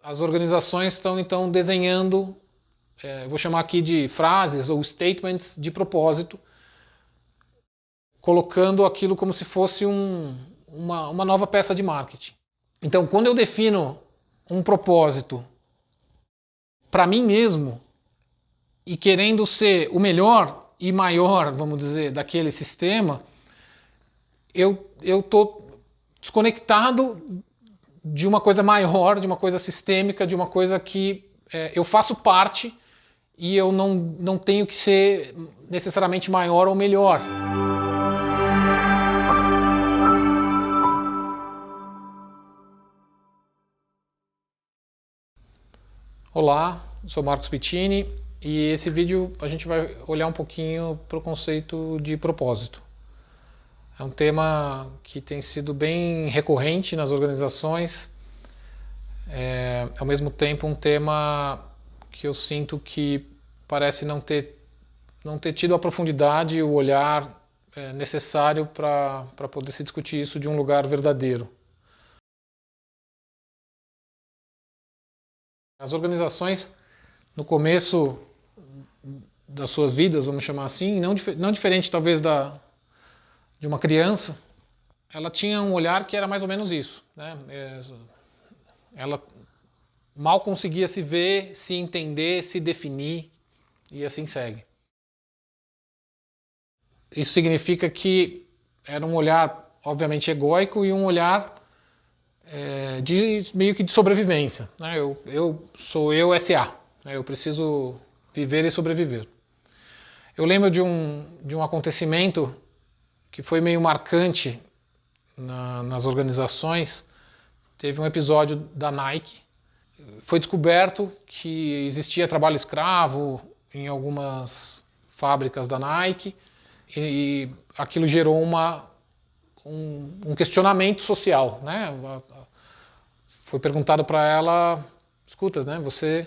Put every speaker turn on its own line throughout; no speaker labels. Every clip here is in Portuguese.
As organizações estão então desenhando, eu vou chamar aqui de frases ou statements de propósito, colocando aquilo como se fosse uma nova peça de marketing. Então, quando eu defino um propósito para mim mesmo e querendo ser o melhor e maior, vamos dizer, daquele sistema, eu estou desconectado de uma coisa maior, de uma coisa sistêmica, de uma coisa que eu faço parte e eu não tenho que ser necessariamente maior ou melhor. Olá, sou Marcos Pittini e esse vídeo a gente vai olhar um pouquinho para o conceito de propósito. É um tema que tem sido bem recorrente nas organizações, ao mesmo tempo um tema que eu sinto que parece não ter tido a profundidade e o olhar necessário para poder se discutir isso de um lugar verdadeiro. As organizações, no começo das suas vidas, vamos chamar assim, não diferente talvez de uma criança, ela tinha um olhar que era mais ou menos isso, né? Ela mal conseguia se ver, se entender, se definir e assim segue. Isso significa que era um olhar, obviamente, egóico e um olhar meio que de sobrevivência, né? Eu sou eu SA, né? Eu preciso viver e sobreviver. Eu lembro de um acontecimento que foi meio marcante nas organizações. Teve um episódio da Nike. Foi descoberto que existia trabalho escravo em algumas fábricas da Nike e aquilo gerou um questionamento social, né? Foi perguntado para ela, escuta, né? Você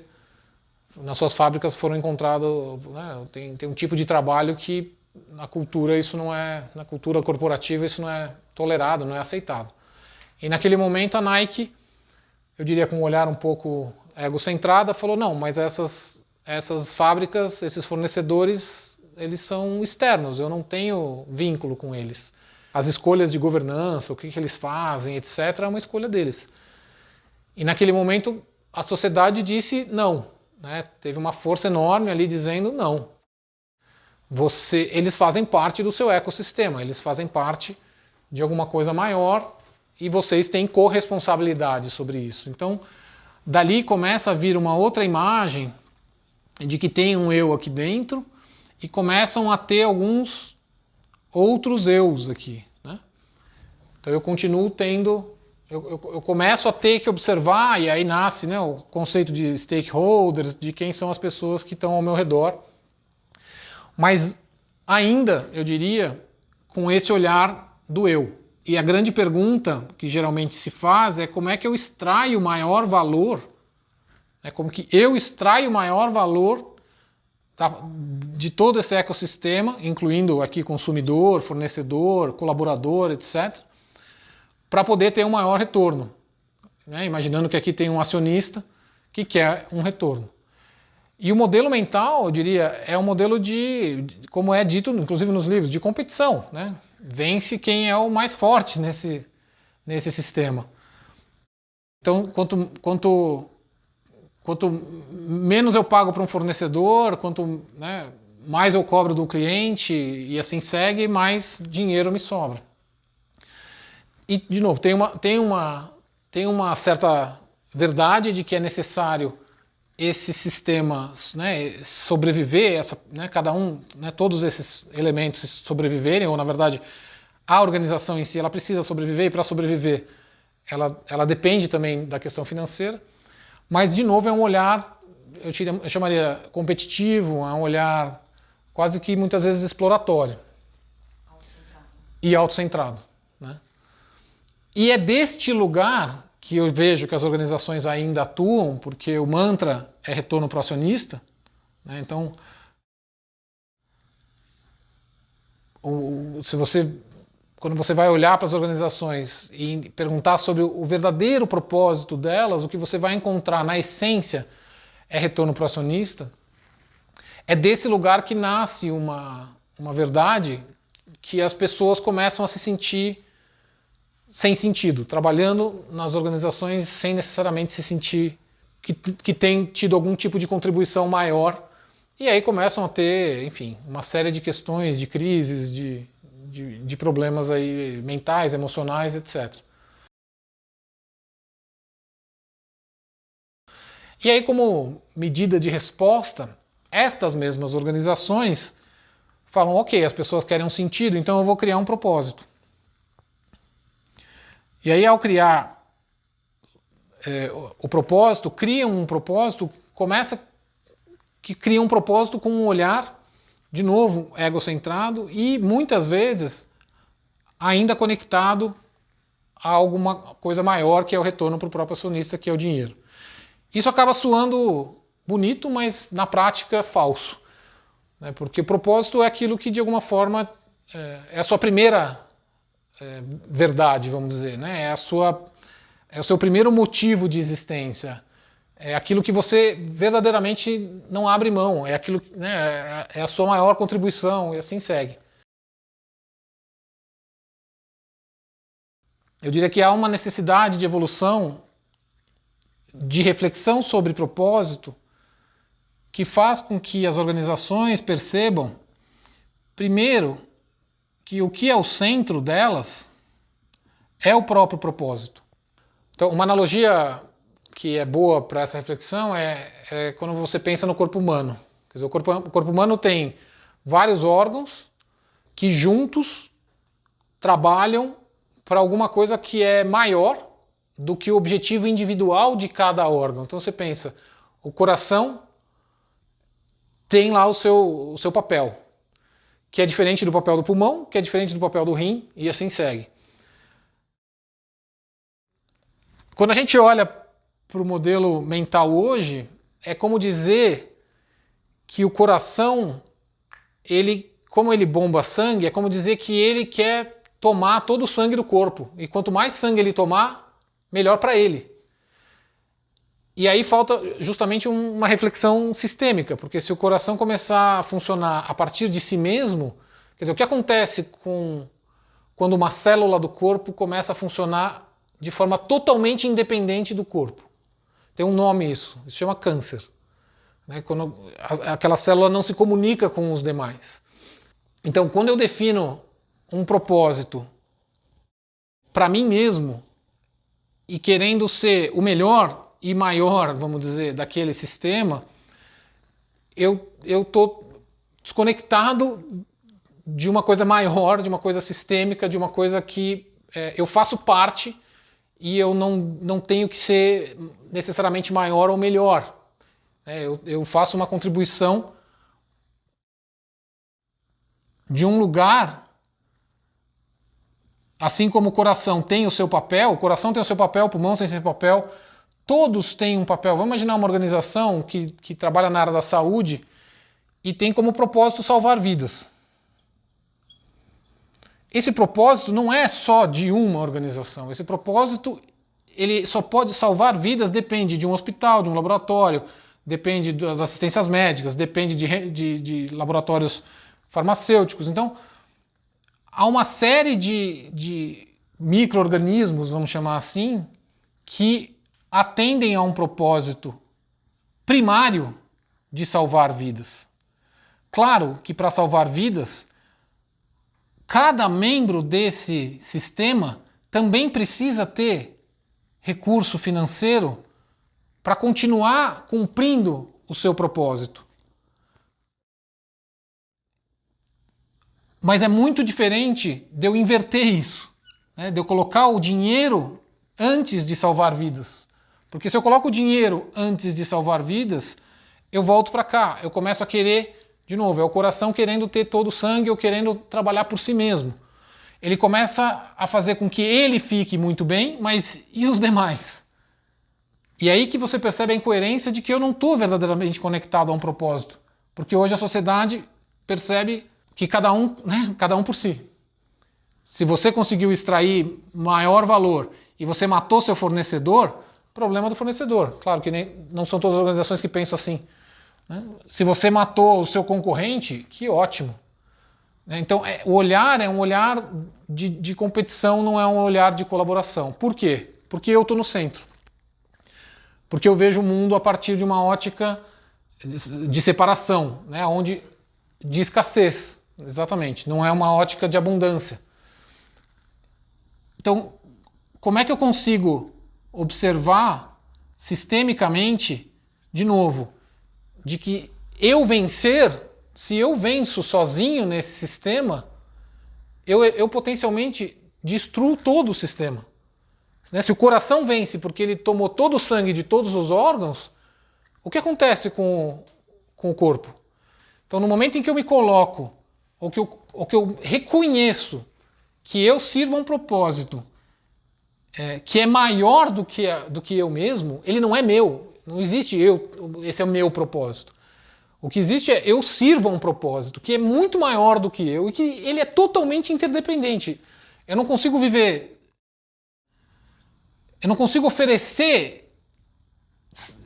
nas suas fábricas foram encontrados, né, tem um tipo de trabalho que na cultura isso não é, na cultura corporativa isso não é tolerado, não é aceitado. E naquele momento a Nike, eu diria com um olhar um pouco egocentrada, falou não, mas essas fábricas, esses fornecedores, eles são externos, eu não tenho vínculo com eles. As escolhas de governança, o que eles fazem, etc., é uma escolha deles. E naquele momento a sociedade disse não, né? Teve uma força enorme ali dizendo não. Eles fazem parte do seu ecossistema, eles fazem parte de alguma coisa maior e vocês têm corresponsabilidade sobre isso. Então, dali começa a vir uma outra imagem de que tem um eu aqui dentro e começam a ter alguns outros eus aqui, né? Então eu continuo tendo, eu começo a ter que observar, e aí nasce, né, o conceito de stakeholders, de quem são as pessoas que estão ao meu redor. Mas ainda, eu diria, com esse olhar do eu. E a grande pergunta que geralmente se faz é como é que eu extraio o maior valor, como que eu extraio o maior valor de todo esse ecossistema, incluindo aqui consumidor, fornecedor, colaborador, etc., para poder ter um maior retorno. Né? Imaginando que aqui tem um acionista que quer um retorno. E o modelo mental, eu diria, é um modelo como é dito, inclusive nos livros, de competição, né? Vence quem é o mais forte nesse sistema. Então, quanto menos eu pago para um fornecedor, quanto, né, mais eu cobro do cliente e assim segue, mais dinheiro me sobra. E, de novo, tem uma certa verdade de que é necessário esses sistemas, né, sobreviver, né, cada um, né, todos esses elementos sobreviverem, ou na verdade a organização em si ela precisa sobreviver, e para sobreviver ela depende também da questão financeira, mas de novo é um olhar, eu chamaria competitivo, é um olhar quase que muitas vezes exploratório e autocentrado, né? E é deste lugar que eu vejo que as organizações ainda atuam, porque o mantra é retorno para o acionista, né? Então, se você quando você vai olhar para as organizações e perguntar sobre o verdadeiro propósito delas, o que você vai encontrar na essência é retorno para o acionista. É desse lugar que nasce uma verdade que as pessoas começam a se sentir sem sentido, trabalhando nas organizações sem necessariamente se sentir que tem tido algum tipo de contribuição maior. E aí começam a ter, enfim, uma série de questões, de crises, de problemas aí mentais, emocionais, etc. E aí, como medida de resposta, estas mesmas organizações falam, ok, as pessoas querem um sentido, então eu vou criar um propósito. E aí, ao criar o propósito, criam um propósito, começa que cria um propósito com um olhar, de novo, egocentrado e muitas vezes ainda conectado a alguma coisa maior, que é o retorno para o próprio acionista, que é o dinheiro. Isso acaba soando bonito, mas na prática falso, né? Porque o propósito é aquilo que de alguma forma é a sua primeira verdade, vamos dizer, né? É o seu primeiro motivo de existência. É aquilo que você verdadeiramente não abre mão, é aquilo, né, é a sua maior contribuição, e assim segue. Eu diria que há uma necessidade de evolução, de reflexão sobre propósito, que faz com que as organizações percebam, primeiro, que o que é o centro delas é o próprio propósito. Então, uma analogia que é boa para essa reflexão é quando você pensa no corpo humano. Quer dizer, o corpo humano tem vários órgãos que juntos trabalham para alguma coisa que é maior do que o objetivo individual de cada órgão. Então você pensa, o coração tem lá o seu papel, que é diferente do papel do pulmão, que é diferente do papel do rim, e assim segue. Quando a gente olha para o modelo mental hoje, é como dizer que o coração, como ele bomba sangue, é como dizer que ele quer tomar todo o sangue do corpo. E quanto mais sangue ele tomar, melhor para ele. E aí falta justamente uma reflexão sistêmica, porque se o coração começar a funcionar a partir de si mesmo, quer dizer, o que acontece quando uma célula do corpo começa a funcionar de forma totalmente independente do corpo? Tem um nome isso se chama câncer. Né? Quando aquela célula não se comunica com os demais. Então, quando eu defino um propósito para mim mesmo e querendo ser o melhor e maior, vamos dizer, daquele sistema, eu estou desconectado de uma coisa maior, de uma coisa sistêmica, de uma coisa que eu faço parte e eu não tenho que ser necessariamente maior ou melhor. Eu faço uma contribuição de um lugar, assim como o coração tem o seu papel, o coração tem o seu papel, o pulmão tem o seu papel, todos têm um papel. Vamos imaginar uma organização que trabalha na área da saúde e tem como propósito salvar vidas. Esse propósito não é só de uma organização. Esse propósito, ele só pode salvar vidas, depende de um hospital, de um laboratório, depende das assistências médicas, depende de laboratórios farmacêuticos. Então, há uma série de micro-organismos, vamos chamar assim, que atendem a um propósito primário de salvar vidas. Claro que para salvar vidas, cada membro desse sistema também precisa ter recurso financeiro para continuar cumprindo o seu propósito. Mas é muito diferente de eu inverter isso, né? De eu colocar o dinheiro antes de salvar vidas. Porque se eu coloco o dinheiro antes de salvar vidas, eu volto para cá, eu começo a querer, de novo, é o coração querendo ter todo o sangue ou querendo trabalhar por si mesmo. Ele começa a fazer com que ele fique muito bem, mas e os demais? E aí que você percebe a incoerência de que eu não estou verdadeiramente conectado a um propósito. Porque hoje a sociedade percebe que cada um por si. Se você conseguiu extrair maior valor e você matou seu fornecedor, problema do fornecedor. Claro que não são todas as organizações que pensam assim, né? Se você matou o seu concorrente, que ótimo. Então, o olhar é um olhar de competição, não é um olhar de colaboração. Por quê? Porque eu estou no centro. Porque eu vejo o mundo a partir de uma ótica de separação, né? De escassez, exatamente. Não é uma ótica de abundância. Então, como é que eu consigo observar sistemicamente, de novo, de que eu vencer, se eu venço sozinho nesse sistema, eu potencialmente destruo todo o sistema. Né? Se o coração vence porque ele tomou todo o sangue de todos os órgãos, o que acontece com o corpo? Então, no momento em que eu me coloco, ou que eu reconheço que eu sirvo a um propósito que é maior do que eu mesmo, ele não é meu. Não existe esse é o meu propósito. O que existe é eu sirvo a um propósito que é muito maior do que eu e que ele é totalmente interdependente. Eu não consigo viver, eu não consigo oferecer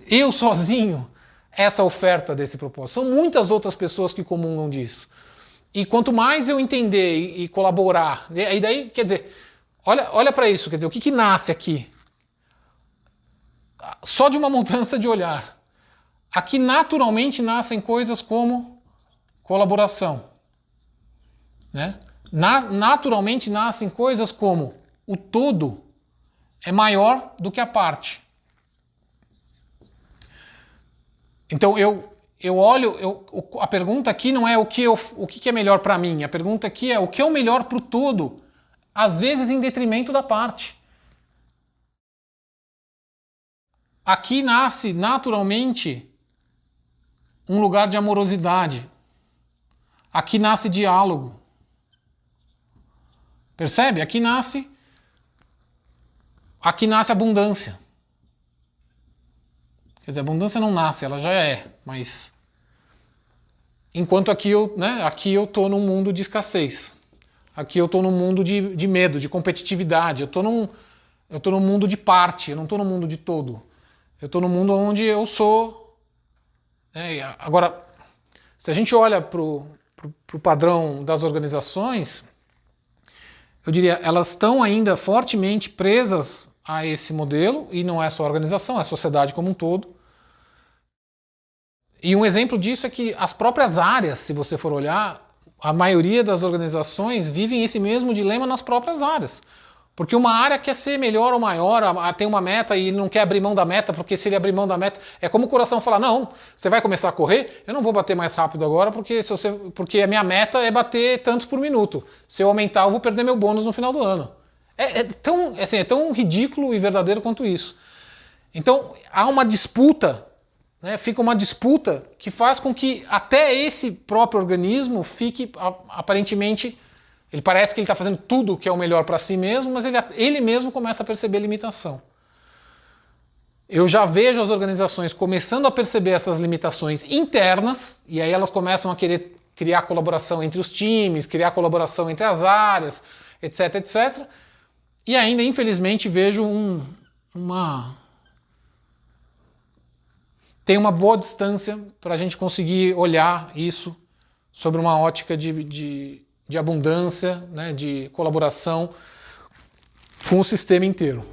eu sozinho essa oferta desse propósito. São muitas outras pessoas que comungam disso. E quanto mais eu entender e colaborar, e daí, quer dizer, olha para isso, quer dizer, o que nasce aqui? Só de uma mudança de olhar. Aqui naturalmente nascem coisas como colaboração. Né? Naturalmente nascem coisas como o todo é maior do que a parte. Então eu olho, a pergunta aqui não é o que é melhor para mim, a pergunta aqui é o que é o melhor para o todo, às vezes em detrimento da parte. Aqui nasce naturalmente um lugar de amorosidade. Aqui nasce diálogo. Percebe? Aqui nasce abundância. Quer dizer, a abundância não nasce, ela já é, mas enquanto aqui eu tô num mundo de escassez. Aqui eu tô num mundo de medo, de competitividade. Eu tô num mundo de parte, eu não tô num mundo de todo. Eu tô num mundo onde eu sou. Agora, se a gente olha pro padrão das organizações, eu diria, elas estão ainda fortemente presas a esse modelo, e não é só a organização, é a sociedade como um todo. E um exemplo disso é que as próprias áreas, se você for olhar, a maioria das organizações vivem esse mesmo dilema nas próprias áreas. Porque uma área quer ser melhor ou maior, tem uma meta e não quer abrir mão da meta, porque se ele abrir mão da meta, é como o coração falar, não, você vai começar a correr, eu não vou bater mais rápido agora, porque a minha meta é bater tantos por minuto. Se eu aumentar, eu vou perder meu bônus no final do ano. É tão ridículo e verdadeiro quanto isso. Então, há uma disputa, né, fica uma disputa que faz com que até esse próprio organismo fique, aparentemente, ele parece que ele está fazendo tudo que é o melhor para si mesmo, mas ele mesmo começa a perceber limitação. Eu já vejo as organizações começando a perceber essas limitações internas, e aí elas começam a querer criar colaboração entre os times, criar colaboração entre as áreas, etc, etc. E ainda, infelizmente, vejo tem uma boa distância para a gente conseguir olhar isso sobre uma ótica de abundância, né, de colaboração com o sistema inteiro.